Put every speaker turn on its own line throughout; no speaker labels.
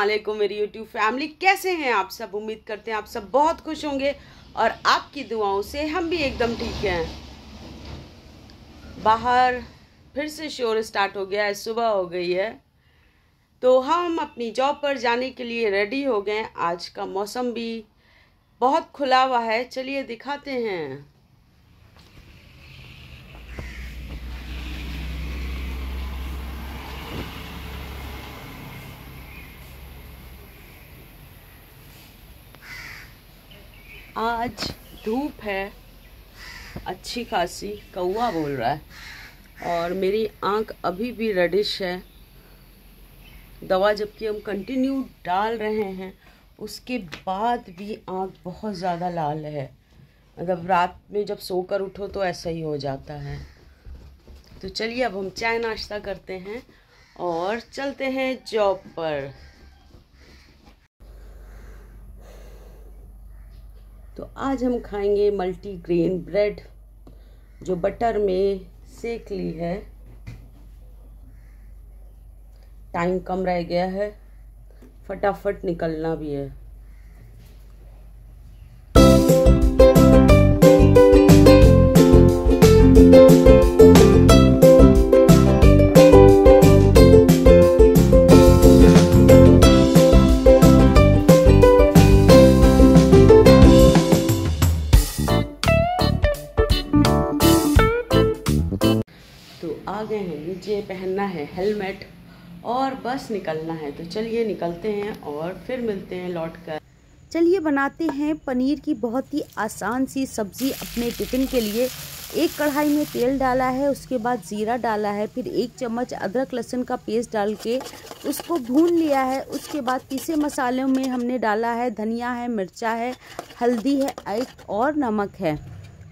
अस्सलामुअलैकुम मेरी YouTube family, कैसे हैं आप सब। उम्मीद करते हैं आप सब बहुत खुश होंगे और आपकी दुआओं से हम भी एकदम ठीक हैं। बाहर फिर से शोर स्टार्ट हो गया है, सुबह हो गई है तो हम अपनी जॉब पर जाने के लिए रेडी हो गए। आज का मौसम भी बहुत खुला हुआ है, चलिए दिखाते हैं। आज धूप है अच्छी खासी, कौवा बोल रहा है और मेरी आंख अभी भी रेडिश है। दवा जबकि हम कंटिन्यू डाल रहे हैं उसके बाद भी आंख बहुत ज़्यादा लाल है। मतलब रात में जब सोकर उठो तो ऐसा ही हो जाता है। तो चलिए अब हम चाय नाश्ता करते हैं और चलते हैं जॉब पर। तो आज हम खाएंगे मल्टीग्रेन ब्रेड जो बटर में सेक ली है। टाइम कम रह गया है, फटाफट निकलना भी है। तो आ गए हैं, नीचे पहनना है हेलमेट और बस निकलना है। तो चलिए निकलते हैं और फिर मिलते हैं लौट कर।
चलिए बनाते हैं पनीर की बहुत ही आसान सी सब्ज़ी अपने टिफ़िन के लिए। एक कढ़ाई में तेल डाला है, उसके बाद ज़ीरा डाला है, फिर 1 चम्मच अदरक लहसुन का पेस्ट डाल के उसको भून लिया है। उसके बाद पीसे मसालों में हमने डाला है धनिया है, मिर्चा है, हल्दी है एक और नमक है।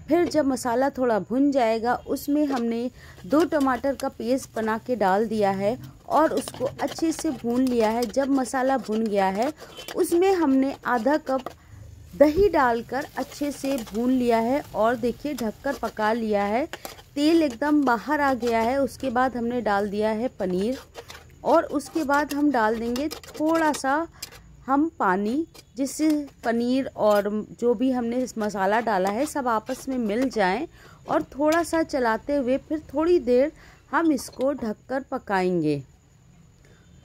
फिर जब मसाला थोड़ा भुन जाएगा उसमें हमने 2 टमाटर का पेस्ट बना के डाल दिया है और उसको अच्छे से भून लिया है। जब मसाला भुन गया है उसमें हमने आधा कप दही डालकर अच्छे से भून लिया है और देखिए ढककर पका लिया है। तेल एकदम बाहर आ गया है। उसके बाद हमने डाल दिया है पनीर और उसके बाद हम डाल देंगे थोड़ा सा हम पानी, जिससे पनीर और जो भी हमने मसाला डाला है सब आपस में मिल जाएं। और थोड़ा सा चलाते हुए फिर थोड़ी देर हम इसको ढककर पकाएंगे।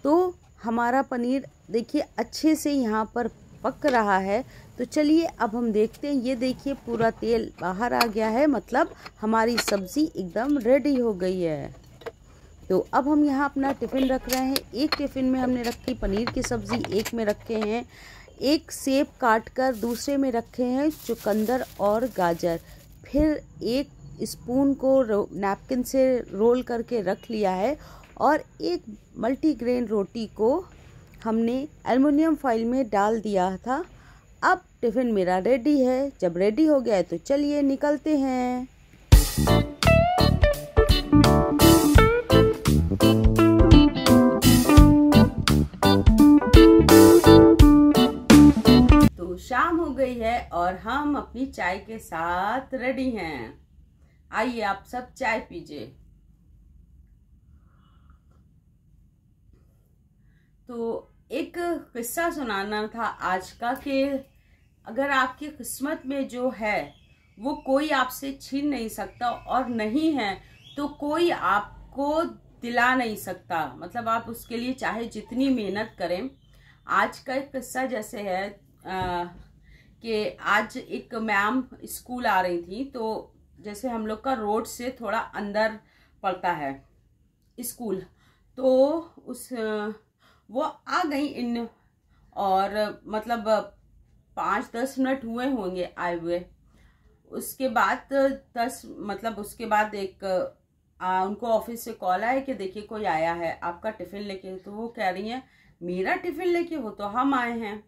तो हमारा पनीर देखिए अच्छे से यहाँ पर पक रहा है। तो चलिए अब हम देखते हैं। ये देखिए पूरा तेल बाहर आ गया है, मतलब हमारी सब्ज़ी एकदम रेडी हो गई है। तो अब हम यहाँ अपना टिफ़िन रख रहे हैं। एक टिफ़िन में हमने रखी पनीर की सब्ज़ी, एक में रखे हैं एक सेब काट कर, दूसरे में रखे हैं चुकंदर और गाजर। फिर एक स्पून को नैपकिन से रोल करके रख लिया है और एक मल्टीग्रेन रोटी को हमने एल्युमिनियम फॉइल में डाल दिया था। अब टिफ़िन मेरा रेडी है। जब रेडी हो गया है तो चलिए निकलते हैं।
तो शाम हो गई है और हम अपनी चाय के साथ रेडी हैं। आइए आप सब चाय पीजिए। तो एक किस्सा सुनाना था आज का कि अगर आपकी किस्मत में जो है वो कोई आपसे छीन नहीं सकता और नहीं है तो कोई आपको दिला नहीं सकता। मतलब आप उसके लिए चाहे जितनी मेहनत करें। आज का एक किस्सा जैसे है कि आज एक मैम स्कूल आ रही थी। तो जैसे हम लोग का रोड से थोड़ा अंदर पड़ता है स्कूल, तो वो आ गई इन और मतलब 5-10 मिनट हुए होंगे आए हुए। उसके बाद उसके बाद एक उनको ऑफिस से कॉल आया कि देखिए कोई आया है आपका टिफ़िन लेके। तो वो कह रही हैं मेरा टिफ़िन लेके? वो तो हम आए हैं।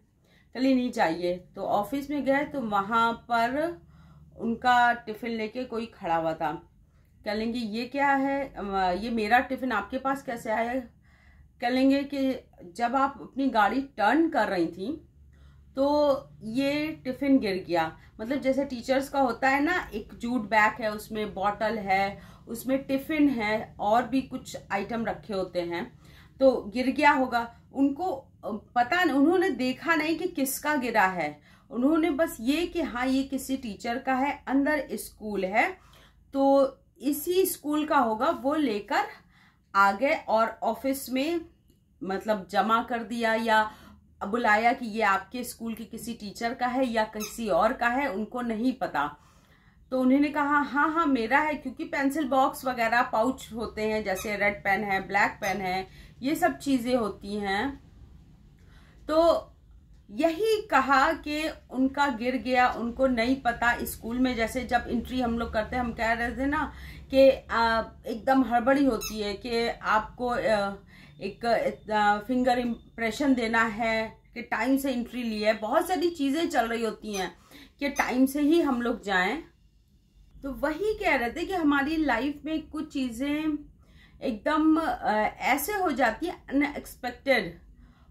चलिए नहीं चाहिए। तो ऑफिस में गए तो वहाँ पर उनका टिफ़िन लेके कोई खड़ा हुआ था। कह लेंगे ये क्या है, ये मेरा टिफ़िन आपके पास कैसे आया? कह लेंगे कि जब आप अपनी गाड़ी टर्न कर रही थी तो ये टिफ़िन गिर गया। मतलब जैसे टीचर्स का होता है ना, एक जूट बैग है, उसमें बॉटल है, उसमें टिफ़िन है और भी कुछ आइटम रखे होते हैं, तो गिर गया होगा। उनको पता नहीं, उन्होंने देखा नहीं कि किसका गिरा है, उन्होंने बस ये कि हाँ ये किसी टीचर का है, अंदर स्कूल है तो इसी स्कूल का होगा, वो लेकर आ गए और ऑफिस में मतलब जमा कर दिया या बुलाया कि ये आपके स्कूल के किसी टीचर का है या किसी और का है, उनको नहीं पता। तो उन्होंने कहा हाँ हाँ मेरा है, क्योंकि पेंसिल बॉक्स वगैरह पाउच होते हैं, जैसे रेड पेन है, ब्लैक पेन है, ये सब चीजें होती हैं। तो यही कहा कि उनका गिर गया, उनको नहीं पता। स्कूल में जैसे जब एंट्री हम लोग करते हैं, हम कह रहे थे ना कि एकदम हड़बड़ी होती है कि आपको एक फिंगर इम्प्रेशन देना है कि टाइम से एंट्री ली है, बहुत सारी चीजें चल रही होती हैं कि टाइम से ही हम लोग जाएं। तो वही कह रहे थे कि हमारी लाइफ में कुछ चीजें एकदम ऐसे हो जाती है अनएक्सपेक्टेड,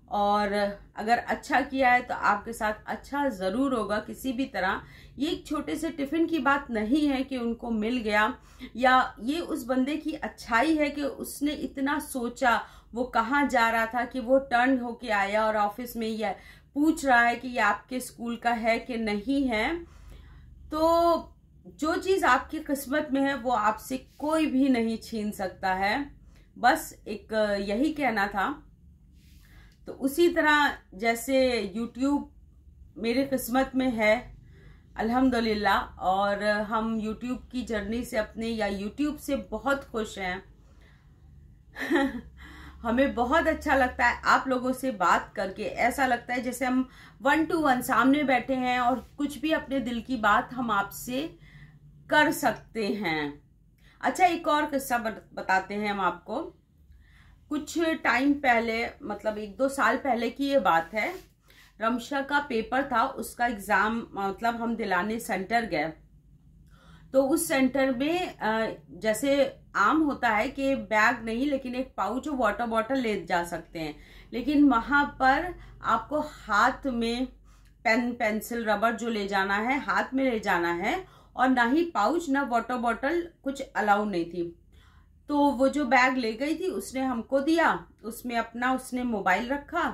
और अगर अच्छा किया है तो आपके साथ अच्छा जरूर होगा किसी भी तरह। ये एक छोटे से टिफिन की बात नहीं है कि उनको मिल गया, या ये उस बंदे की अच्छाई है कि उसने इतना सोचा, वो कहाँ जा रहा था कि वो टर्न होके आया और ऑफिस में ये पूछ रहा है कि ये आपके स्कूल का है कि नहीं है। तो जो चीज आपकी किस्मत में है वो आपसे कोई भी नहीं छीन सकता है, बस एक यही कहना था। तो उसी तरह जैसे YouTube मेरे किस्मत में है अल्हम्दुलिल्लाह, और हम YouTube की जर्नी से अपने या YouTube से बहुत खुश हैं। हमें बहुत अच्छा लगता है आप लोगों से बात करके, ऐसा लगता है जैसे हम 1 to 1 सामने बैठे हैं और कुछ भी अपने दिल की बात हम आपसे कर सकते हैं। अच्छा, एक और किस्सा बताते हैं हम आपको। कुछ टाइम पहले, मतलब 1-2 साल पहले की ये बात है, रमशा का पेपर था, उसका एग्जाम मतलब हम दिलाने सेंटर गए। तो उस सेंटर में जैसे आम होता है कि बैग नहीं लेकिन एक पाउच और वाटर बॉटल ले जा सकते हैं, लेकिन वहां पर आपको हाथ में पेन, पेंसिल, रबर जो ले जाना है हाथ में ले जाना है, और ना ही पाउच ना वाटर बॉटल कुछ अलाउ नहीं थी। तो वो जो बैग ले गई थी उसने हमको दिया, उसमें अपना उसने मोबाइल रखा,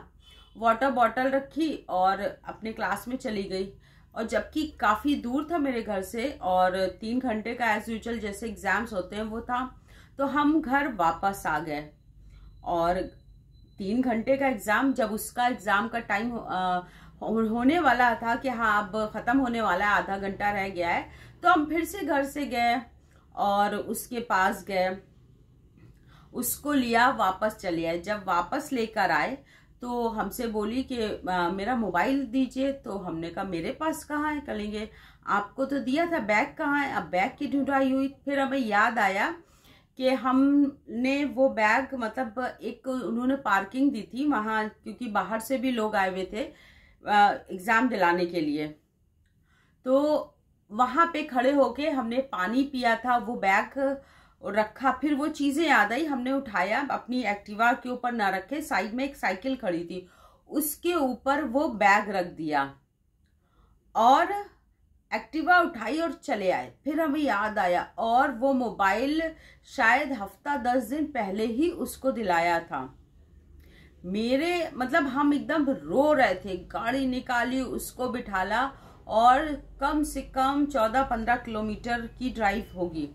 वाटर बॉटल रखी और अपने क्लास में चली गई। और जबकि काफ़ी दूर था मेरे घर से और 3 घंटे का एज यूजुअल जैसे एग्जाम्स होते हैं वो था, तो हम घर वापस आ गए। और 3 घंटे का एग्जाम, जब उसका एग्जाम का टाइम होने वाला था कि हाँ अब ख़त्म होने वाला है, आधा घंटा रह गया है, तो हम फिर से घर से गए और उसके पास गए, उसको लिया, वापस चले आए। जब वापस लेकर आए तो हमसे बोली कि मेरा मोबाइल दीजिए। तो हमने कहा मेरे पास कहाँ है, कहेंगे आपको तो दिया था, बैग कहाँ है। अब बैग की ढूंढाई हुई, फिर हमें याद आया कि हमने वो बैग, मतलब एक उन्होंने पार्किंग दी थी वहाँ, क्योंकि बाहर से भी लोग आए हुए थे एग्जाम दिलाने के लिए। तो वहां पे खड़े होके हमने पानी पिया था, वो बैग रखा, फिर वो चीजें याद आई, हमने उठाया, अपनी एक्टिवा के ऊपर ना रखे, साइड में एक साइकिल खड़ी थी उसके ऊपर वो बैग रख दिया और एक्टिवा उठाई और चले आए। फिर हमें याद आया, और वो मोबाइल शायद हफ्ता 10 दिन पहले ही उसको दिलाया था। मेरे मतलब हम एकदम रो रहे थे, गाड़ी निकाली, उसको बिठाला, और कम से कम 14-15 किलोमीटर की ड्राइव होगी।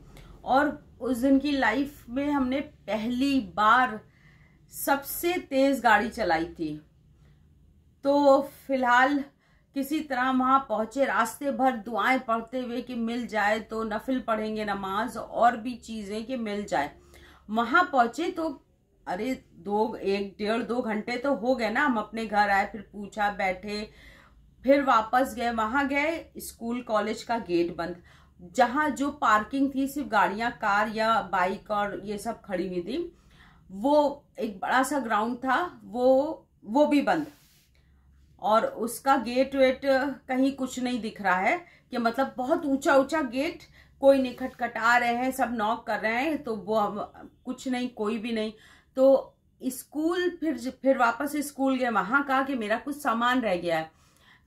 और उस दिन की लाइफ में हमने पहली बार सबसे तेज गाड़ी चलाई थी। तो फिलहाल किसी तरह वहां पहुंचे, रास्ते भर दुआएं पढ़ते हुए कि मिल जाए, तो नफिल पढ़ेंगे, नमाज और भी चीजें कि मिल जाए। वहां पहुंचे तो अरे 1-1.5-2 घंटे तो हो गए ना। हम अपने घर आए, फिर पूछा, बैठे, फिर वापस गए। वहां गए, स्कूल कॉलेज का गेट बंद, जहां जो पार्किंग थी सिर्फ गाड़ियां, कार या बाइक और ये सब खड़ी हुई थी, वो एक बड़ा सा ग्राउंड था, वो भी बंद। और उसका गेट वेट कहीं कुछ नहीं दिख रहा है, कि मतलब बहुत ऊंचा ऊंचा गेट, कोई नहीं, खटखटा रहे हैं, सब नॉक कर रहे हैं, तो वो कुछ नहीं, कोई भी नहीं। तो स्कूल फिर वापस स्कूल गए, वहां कहा कि मेरा कुछ सामान रह गया है।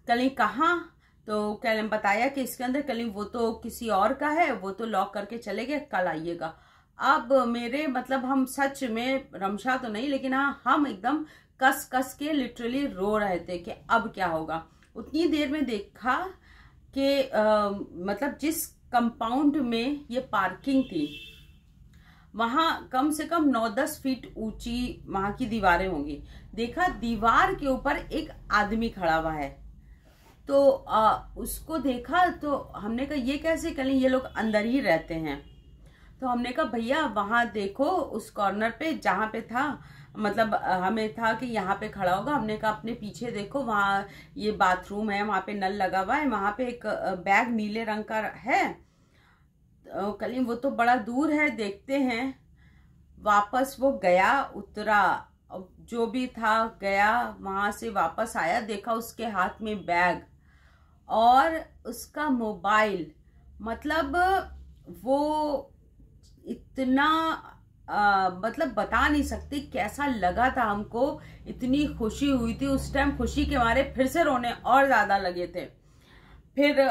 कल कहाँ, तो कल बताया कि इसके अंदर, कल वो तो किसी और का है, वो तो लॉक करके चले गए, कल आइएगा। अब मेरे मतलब हम सच में, रमशा तो नहीं लेकिन हाँ हम एकदम कस कस के लिटरली रो रहे थे कि अब क्या होगा। उतनी देर में देखा कि मतलब जिस कंपाउंड में ये पार्किंग थी वहां कम से कम 9-10 फीट ऊंची वहां की दीवारें होंगी। देखा दीवार के ऊपर एक आदमी खड़ा हुआ है, तो उसको देखा तो हमने कहा ये कैसे करें, ये लोग अंदर ही रहते हैं। तो हमने कहा भैया वहां देखो उस कॉर्नर पे जहां पे था, मतलब हमें था कि यहाँ पे खड़ा होगा। हमने कहा अपने पीछे देखो वहां ये बाथरूम है, वहां पे नल लगा हुआ है, वहां पे एक बैग नीले रंग का है। कलीम वो तो बड़ा दूर है, देखते हैं। वापस वो गया, उतरा, जो भी था गया, वहां से वापस आया, देखा उसके हाथ में बैग और उसका मोबाइल। मतलब वो इतना मतलब बता नहीं सकती कैसा लगा था हमको। इतनी खुशी हुई थी उस टाइम, खुशी के मारे फिर से रोने और ज्यादा लगे थे। फिर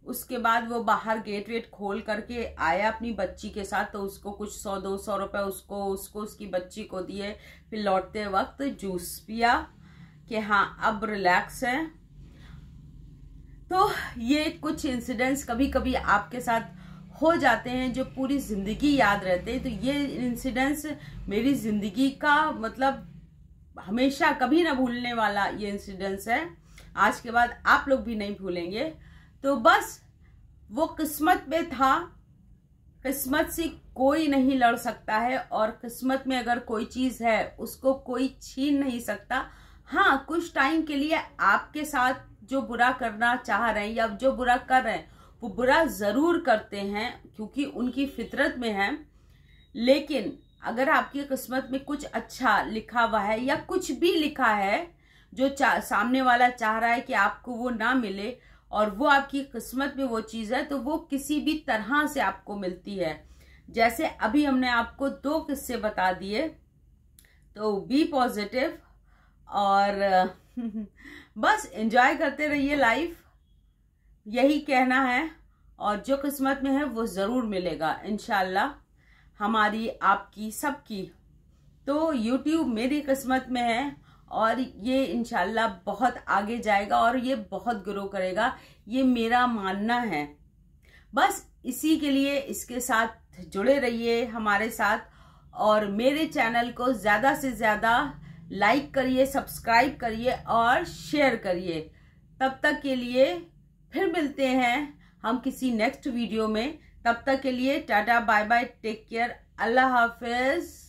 उसके बाद वो बाहर गेट वेट खोल करके आया अपनी बच्ची के साथ, तो उसको कुछ 100-200 रुपए उसको उसकी बच्ची को दिए। फिर लौटते वक्त जूस पिया कि हाँ अब रिलैक्स है। तो ये कुछ इंसिडेंट्स कभी कभी आपके साथ हो जाते हैं जो पूरी जिंदगी याद रहते हैं। तो ये इंसिडेंट्स मेरी जिंदगी का मतलब हमेशा कभी ना भूलने वाला ये इंसिडेंट्स है। आज के बाद आप लोग भी नहीं भूलेंगे। तो बस वो किस्मत में था, किस्मत से कोई नहीं लड़ सकता है, और किस्मत में अगर कोई चीज है उसको कोई छीन नहीं सकता। हाँ, कुछ टाइम के लिए आपके साथ जो बुरा करना चाह रहे हैं या जो बुरा कर रहे हैं वो बुरा जरूर करते हैं, क्योंकि उनकी फितरत में है। लेकिन अगर आपकी किस्मत में कुछ अच्छा लिखा हुआ है या कुछ भी लिखा है जो सामने वाला चाह रहा है कि आपको वो ना मिले, और वो आपकी किस्मत में वो चीज है, तो वो किसी भी तरह से आपको मिलती है। जैसे अभी हमने आपको 2 किस्से बता दिए। तो बी पॉजिटिव और बस एंजॉय करते रहिए लाइफ, यही कहना है। और जो किस्मत में है वो जरूर मिलेगा इंशाल्लाह, हमारी, आपकी, सबकी। तो YouTube मेरी किस्मत में है और ये इंशाल्लाह बहुत आगे जाएगा और ये बहुत ग्रो करेगा, ये मेरा मानना है। बस इसी के लिए इसके साथ जुड़े रहिए हमारे साथ, और मेरे चैनल को ज्यादा से ज्यादा लाइक करिए, सब्सक्राइब करिए और शेयर करिए। तब तक के लिए फिर मिलते हैं हम किसी नेक्स्ट वीडियो में। तब तक के लिए tata, bye bye, take care, अल्लाह हाफिज।